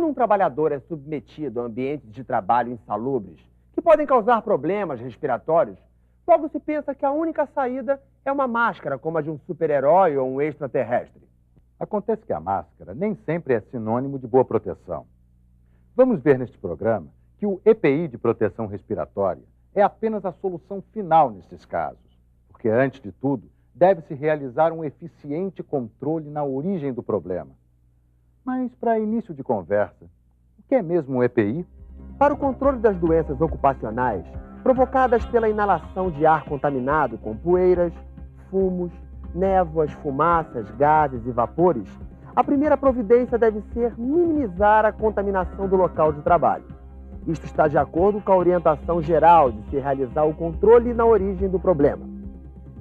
um trabalhador é submetido a ambientes de trabalho insalubres, que podem causar problemas respiratórios, logo se pensa que a única saída é uma máscara, como a de um super-herói ou um extraterrestre. Acontece que a máscara nem sempre é sinônimo de boa proteção. Vamos ver neste programa que o EPI de proteção respiratória é apenas a solução final nesses casos, porque, antes de tudo, deve-se realizar um eficiente controle na origem do problema. Mas, para início de conversa, o que é mesmo um EPI? Para o controle das doenças ocupacionais provocadas pela inalação de ar contaminado com poeiras, fumos, névoas, fumaças, gases e vapores, a primeira providência deve ser minimizar a contaminação do local de trabalho. Isto está de acordo com a orientação geral de se realizar o controle na origem do problema.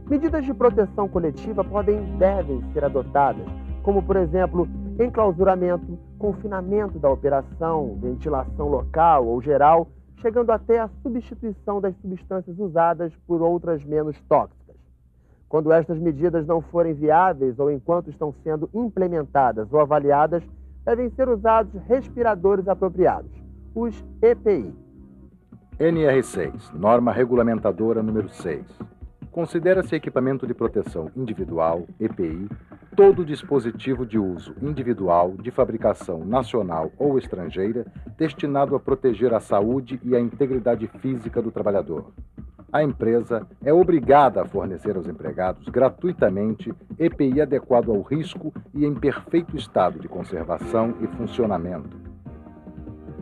Medidas de proteção coletiva podem e devem ser adotadas, como, por exemplo, enclausuramento, confinamento da operação, ventilação local ou geral, chegando até a substituição das substâncias usadas por outras menos tóxicas. Quando estas medidas não forem viáveis ou enquanto estão sendo implementadas ou avaliadas, devem ser usados respiradores apropriados, os EPI. NR6, norma regulamentadora número 6. Considera-se equipamento de proteção individual, EPI, todo dispositivo de uso individual, de fabricação nacional ou estrangeira, destinado a proteger a saúde e a integridade física do trabalhador. A empresa é obrigada a fornecer aos empregados gratuitamente EPI adequado ao risco e em perfeito estado de conservação e funcionamento.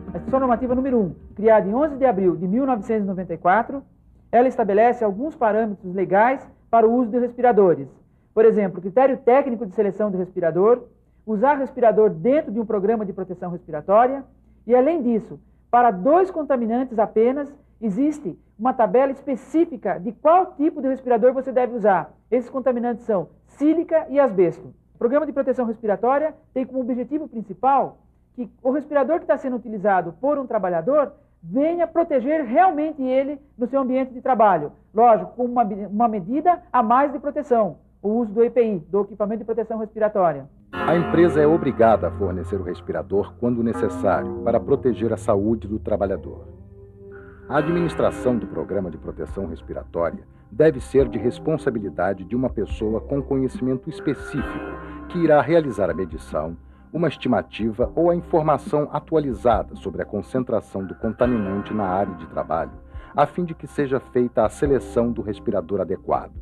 A Instituição Normativa número 1, criada em 11 de abril de 1994, ela estabelece alguns parâmetros legais para o uso de respiradores. Por exemplo, critério técnico de seleção de respirador, usar respirador dentro de um programa de proteção respiratória e, além disso, para 2 contaminantes apenas, existe uma tabela específica de qual tipo de respirador você deve usar. Esses contaminantes são sílica e asbesto. O programa de proteção respiratória tem como objetivo principal que o respirador que está sendo utilizado por um trabalhador venha proteger realmente ele no seu ambiente de trabalho. Lógico, com uma medida a mais de proteção, o uso do EPI, do equipamento de proteção respiratória. A empresa é obrigada a fornecer o respirador quando necessário para proteger a saúde do trabalhador. A administração do programa de proteção respiratória deve ser de responsabilidade de uma pessoa com conhecimento específico que irá realizar a medição, uma estimativa ou a informação atualizada sobre a concentração do contaminante na área de trabalho, a fim de que seja feita a seleção do respirador adequado.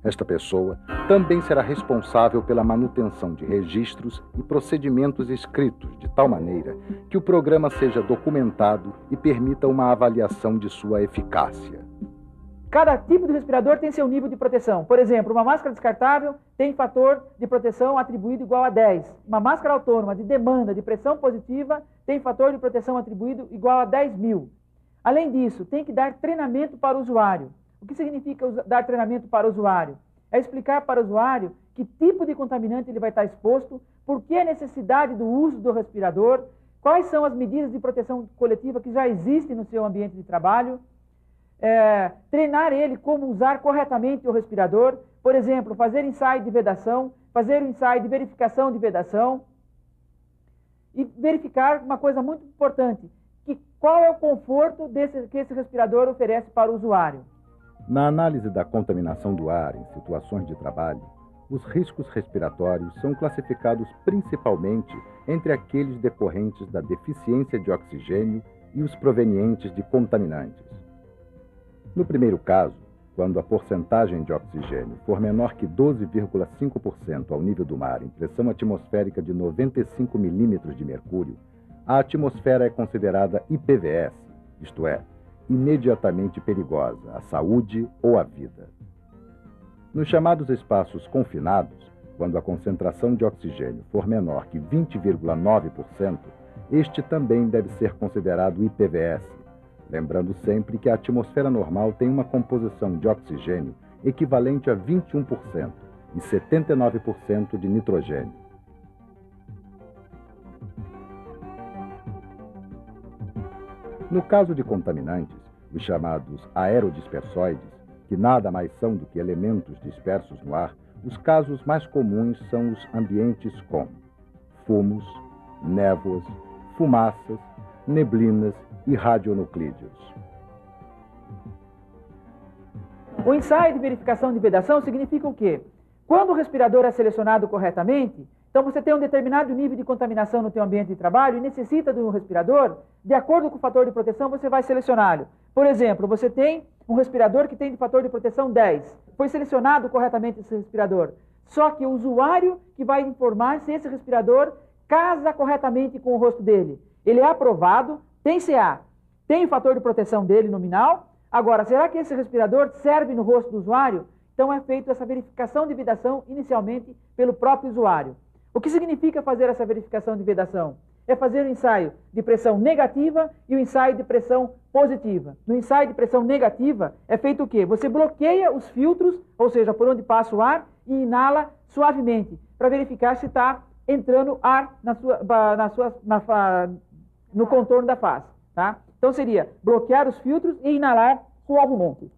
Esta pessoa também será responsável pela manutenção de registros e procedimentos escritos de tal maneira que o programa seja documentado e permita uma avaliação de sua eficácia. Cada tipo de respirador tem seu nível de proteção. Por exemplo, uma máscara descartável tem fator de proteção atribuído igual a 10. Uma máscara autônoma de demanda de pressão positiva tem fator de proteção atribuído igual a 10.000. Além disso, tem que dar treinamento para o usuário. O que significa dar treinamento para o usuário? É explicar para o usuário que tipo de contaminante ele vai estar exposto, por que a necessidade do uso do respirador, quais são as medidas de proteção coletiva que já existem no seu ambiente de trabalho, treinar ele como usar corretamente o respirador, por exemplo, fazer ensaio de vedação, fazer um ensaio de verificação de vedação e verificar uma coisa muito importante, que qual é o conforto que esse respirador oferece para o usuário. Na análise da contaminação do ar em situações de trabalho, os riscos respiratórios são classificados principalmente entre aqueles decorrentes da deficiência de oxigênio e os provenientes de contaminantes. No primeiro caso, quando a porcentagem de oxigênio for menor que 12,5% ao nível do mar em pressão atmosférica de 95 milímetros de mercúrio, a atmosfera é considerada IPVS, isto é, imediatamente perigosa à saúde ou à vida. Nos chamados espaços confinados, quando a concentração de oxigênio for menor que 20,9%, este também deve ser considerado IPVS, lembrando sempre que a atmosfera normal tem uma composição de oxigênio equivalente a 21% e 79% de nitrogênio. No caso de contaminantes, os chamados aerodispersóides, que nada mais são do que elementos dispersos no ar, os casos mais comuns são os ambientes com fumos, névoas, fumaças, neblinas e radionuclídeos. O ensaio de verificação de vedação significa o quê? Quando o respirador é selecionado corretamente, então você tem um determinado nível de contaminação no teu ambiente de trabalho e necessita de um respirador, de acordo com o fator de proteção, você vai selecioná-lo. Por exemplo, você tem um respirador que tem de fator de proteção 10. Foi selecionado corretamente esse respirador. Só que o usuário que vai informar se esse respirador casa corretamente com o rosto dele. Ele é aprovado, tem CA, tem o fator de proteção dele nominal. Agora, será que esse respirador serve no rosto do usuário? Então é feita essa verificação de vedação inicialmente pelo próprio usuário. O que significa fazer essa verificação de vedação? É fazer o ensaio de pressão negativa e o ensaio de pressão positiva. No ensaio de pressão negativa é feito o quê? Você bloqueia os filtros, ou seja, por onde passa o ar, e inala suavemente, para verificar se está entrando ar no contorno da face. Tá? Então seria bloquear os filtros e inalar suavemente.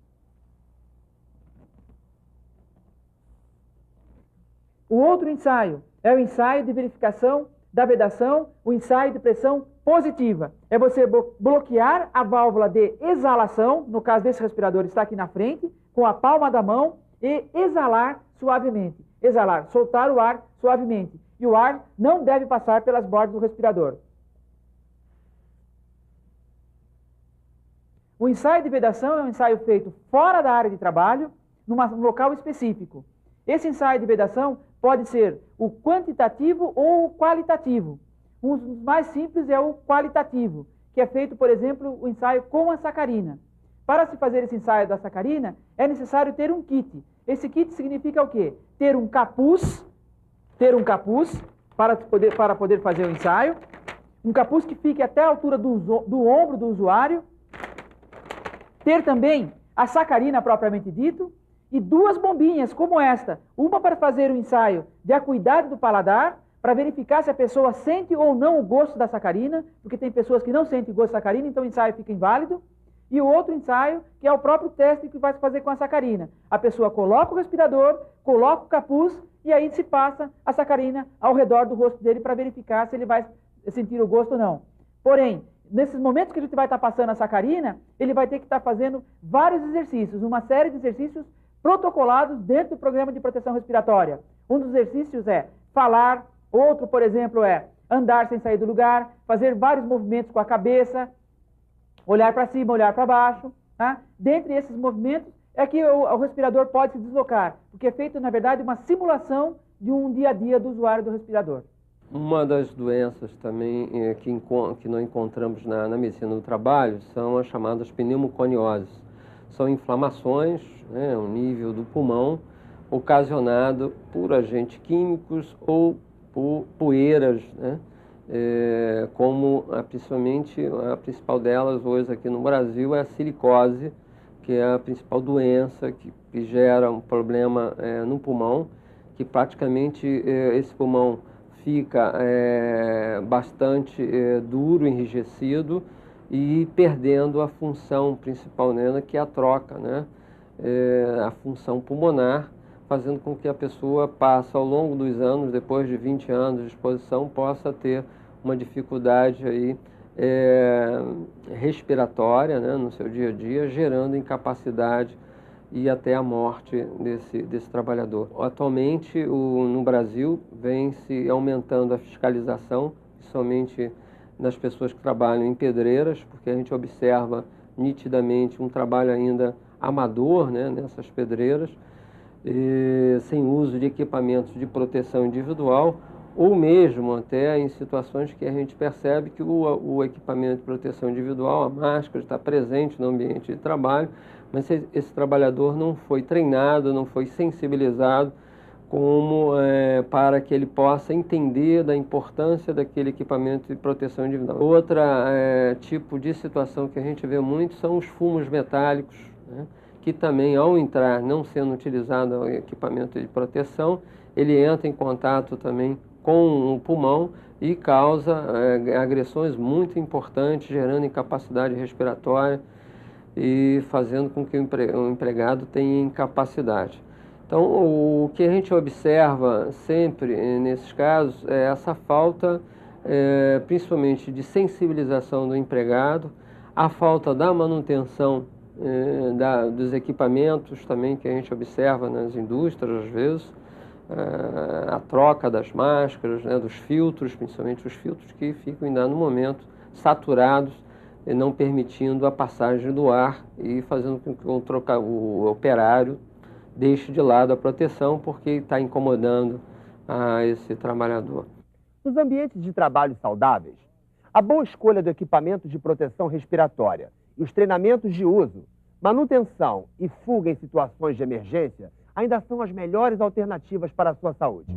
O outro ensaio é o ensaio de verificação da vedação, o ensaio de pressão positiva. É você bloquear a válvula de exalação, no caso desse respirador está aqui na frente, com a palma da mão e exalar suavemente. Exalar, soltar o ar suavemente. E o ar não deve passar pelas bordas do respirador. O ensaio de vedação é um ensaio feito fora da área de trabalho, num local específico. Esse ensaio de vedação pode ser o quantitativo ou o qualitativo. Um dos mais simples é o qualitativo, que é feito, por exemplo, o ensaio com a sacarina. Para se fazer esse ensaio da sacarina, é necessário ter um kit. Esse kit significa o quê? Ter um capuz para poder fazer o ensaio, um capuz que fique até a altura do ombro do usuário, ter também a sacarina propriamente dito, e duas bombinhas como esta, uma para fazer o ensaio de acuidade do paladar, para verificar se a pessoa sente ou não o gosto da sacarina, porque tem pessoas que não sentem o gosto da sacarina, então o ensaio fica inválido, e o outro ensaio, que é o próprio teste que vai se fazer com a sacarina. A pessoa coloca o respirador, coloca o capuz, e aí se passa a sacarina ao redor do rosto dele para verificar se ele vai sentir o gosto ou não. Porém, nesses momentos que a gente vai estar passando a sacarina, ele vai ter que estar fazendo vários exercícios, uma série de exercícios protocolados dentro do programa de proteção respiratória. Um dos exercícios é falar, outro, por exemplo, é andar sem sair do lugar, fazer vários movimentos com a cabeça, olhar para cima, olhar para baixo. Tá? Dentre esses movimentos é que o respirador pode se deslocar, porque é feito, na verdade, uma simulação de um dia a dia do usuário do respirador. Uma das doenças também que nós encontramos na medicina do trabalho são as chamadas pneumoconioses. São inflamações, né, um nível do pulmão, ocasionado por agentes químicos ou por poeiras, né, como principalmente a principal delas hoje aqui no Brasil é a silicose, que é a principal doença que gera um problema no pulmão, que praticamente esse pulmão fica bastante duro, enrijecido e perdendo a função principal nela, que é a troca, né? A função pulmonar, fazendo com que a pessoa passe ao longo dos anos, depois de 20 anos de exposição, possa ter uma dificuldade aí, respiratória, né, no seu dia a dia, gerando incapacidade e até a morte desse trabalhador. Atualmente, no Brasil, vem se aumentando a fiscalização, principalmente nas pessoas que trabalham em pedreiras, porque a gente observa nitidamente um trabalho ainda amador, né, nessas pedreiras, sem uso de equipamentos de proteção individual, ou mesmo até em situações que a gente percebe que o equipamento de proteção individual, a máscara, está presente no ambiente de trabalho, mas esse trabalhador não foi treinado, não foi sensibilizado para que ele possa entender da importância daquele equipamento de proteção individual. Outra tipo de situação que a gente vê muito são os fumos metálicos, né, que também, ao entrar, não sendo utilizado o equipamento de proteção, ele entra em contato também com o pulmão e causa agressões muito importantes, gerando incapacidade respiratória e fazendo com que o empregado tenha incapacidade. Então, o que a gente observa sempre nesses casos é essa falta principalmente de sensibilização do empregado, a falta da manutenção dos equipamentos também que a gente observa nas indústrias às vezes, a troca das máscaras, né, dos filtros, principalmente os filtros que ficam em dado momento saturados, não permitindo a passagem do ar e fazendo com que o operário deixe de lado a proteção porque está incomodando a esse trabalhador. Nos ambientes de trabalho saudáveis, a boa escolha do equipamento de proteção respiratória e os treinamentos de uso, manutenção e fuga em situações de emergência ainda são as melhores alternativas para a sua saúde.